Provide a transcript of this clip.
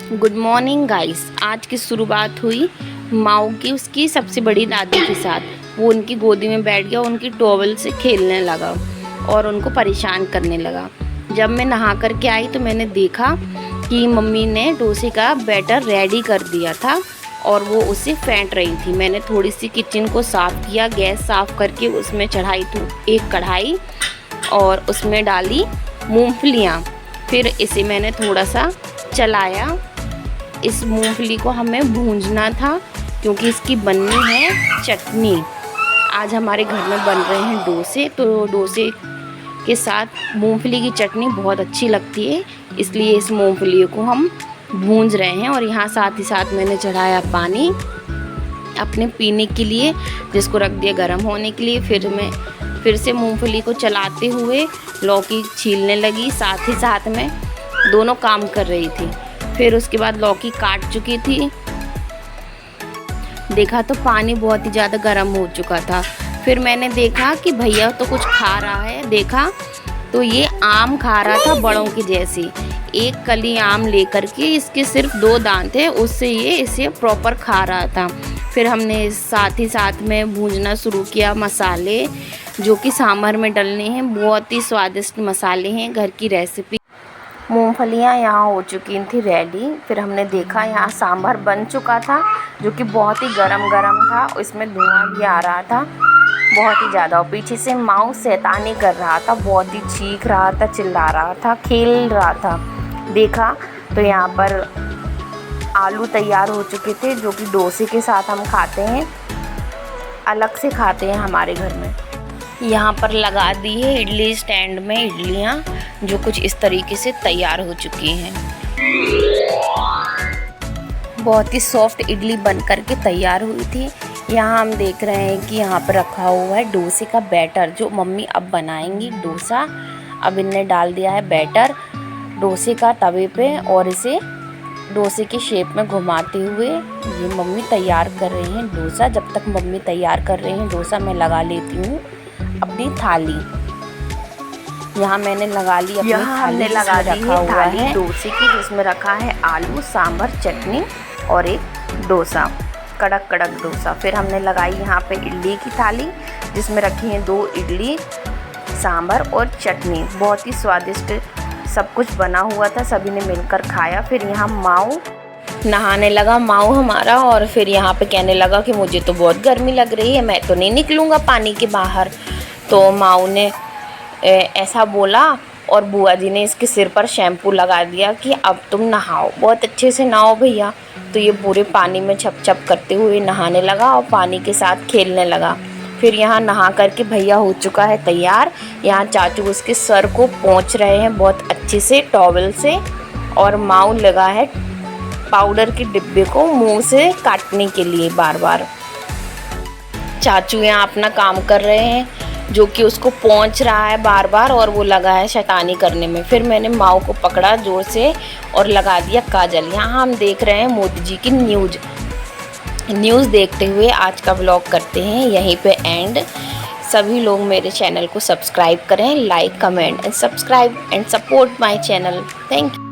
Good morning guys. आज की शुरुआत हुई माऊ की उसकी सबसे बड़ी दादी के साथ। वो उनकी गोदी में बैठ गया, उनकी टॉवल से खेलने लगा और उनको परेशान करने लगा। जब मैं नहा कर के आई तो मैंने देखा कि मम्मी ने डोसे का बैटर रेडी कर दिया था और वो उसे फेंट रही थी। मैंने थोड़ी सी किचन को साफ़ किया, गैस साफ़ करके उसमें चढ़ाई थी एक कढ़ाई और उसमें डाली मूंगफलियाँ। फिर इसे मैंने थोड़ा सा चलाया। इस मूंगफली को हमें भूंजना था क्योंकि इसकी बननी है चटनी। आज हमारे घर में बन रहे हैं डोसे, तो डोसे के साथ मूंगफली की चटनी बहुत अच्छी लगती है, इसलिए इस मूंगफली को हम भूंज रहे हैं। और यहाँ साथ ही साथ मैंने चढ़ाया पानी अपने पीने के लिए, जिसको रख दिया गर्म होने के लिए। फिर से मूंगफली को चलाते हुए लौकी छीलने लगी, साथ ही साथ में दोनों काम कर रही थी। फिर उसके बाद लौकी काट चुकी थी। देखा तो पानी बहुत ही ज़्यादा गर्म हो चुका था। फिर मैंने देखा कि भैया तो कुछ खा रहा है। देखा तो ये आम खा रहा था बड़ों के जैसे। एक कली आम लेकर के, इसके सिर्फ 2 दांत थे, उससे ये इसे प्रॉपर खा रहा था। फिर हमने साथ ही साथ में भूनना शुरू किया मसाले, जो कि सांभर में डलने हैं। बहुत ही स्वादिष्ट मसाले हैं, घर की रेसिपी। मूंगफलियाँ यहाँ हो चुकी थी रेडी। फिर हमने देखा यहाँ सांभर बन चुका था, जो कि बहुत ही गरम गरम था। इसमें धुआं भी आ रहा था बहुत ही ज़्यादा। और पीछे से माऊ शैतानी कर रहा था, बहुत ही चीख रहा था, चिल्ला रहा था, खेल रहा था। देखा तो यहाँ पर आलू तैयार हो चुके थे, जो कि डोसे के साथ हम खाते हैं, अलग से खाते हैं हमारे घर में। यहाँ पर लगा दी है इडली स्टैंड में इडलियाँ, जो कुछ इस तरीके से तैयार हो चुकी हैं। बहुत ही सॉफ्ट इडली बन करके तैयार हुई थी। यहाँ हम देख रहे हैं कि यहाँ पर रखा हुआ है डोसे का बैटर, जो मम्मी अब बनाएंगी डोसा। अब इनने डाल दिया है बैटर डोसे का तवे पे और इसे डोसे के शेप में घुमाते हुए ये मम्मी तैयार कर रही हैं डोसा। जब तक मम्मी तैयार कर रही हैं डोसा, मैं लगा लेती हूँ अपनी थाली। यहाँ मैंने लगा ली अपनी थाली, लगा रखा हुआ है डोसे की, जिसमें रखा है आलू, सांभर, चटनी और एक डोसा, कड़क कड़क डोसा। फिर हमने लगाई यहाँ पे इडली की थाली, जिसमें रखी हैं 2 इडली, सांभर और चटनी। बहुत ही स्वादिष्ट सब कुछ बना हुआ था, सभी ने मिलकर खाया। फिर यहाँ माऊ नहाने लगा माऊ हमारा, और फिर यहाँ पे कहने लगा कि मुझे तो बहुत गर्मी लग रही है, मैं तो नहीं निकलूँगा पानी के बाहर। तो माऊ ने ऐसा बोला और बुआ जी ने इसके सिर पर शैम्पू लगा दिया कि अब तुम नहाओ, बहुत अच्छे से नहाओ भैया। तो ये पूरे पानी में छप छप करते हुए नहाने लगा और पानी के साथ खेलने लगा। फिर यहाँ नहा करके भैया हो चुका है तैयार। यहाँ चाचू उसके सर को पोंछ रहे हैं बहुत अच्छे से टॉवल से, और माऊ लगा है पाउडर के डिब्बे को मुंह से काटने के लिए बार बार। चाचू यहाँ अपना काम कर रहे हैं, जो कि उसको पोंछ रहा है बार बार, और वो लगा है शैतानी करने में। फिर मैंने माऊ को पकड़ा जोर से और लगा दिया काजल। यहाँ हम देख रहे हैं मोदी जी की न्यूज़ देखते हुए आज का व्लॉग करते हैं यहीं पे एंड। सभी लोग मेरे चैनल को सब्सक्राइब करें, like, comment and subscribe and support my channel. Thank you.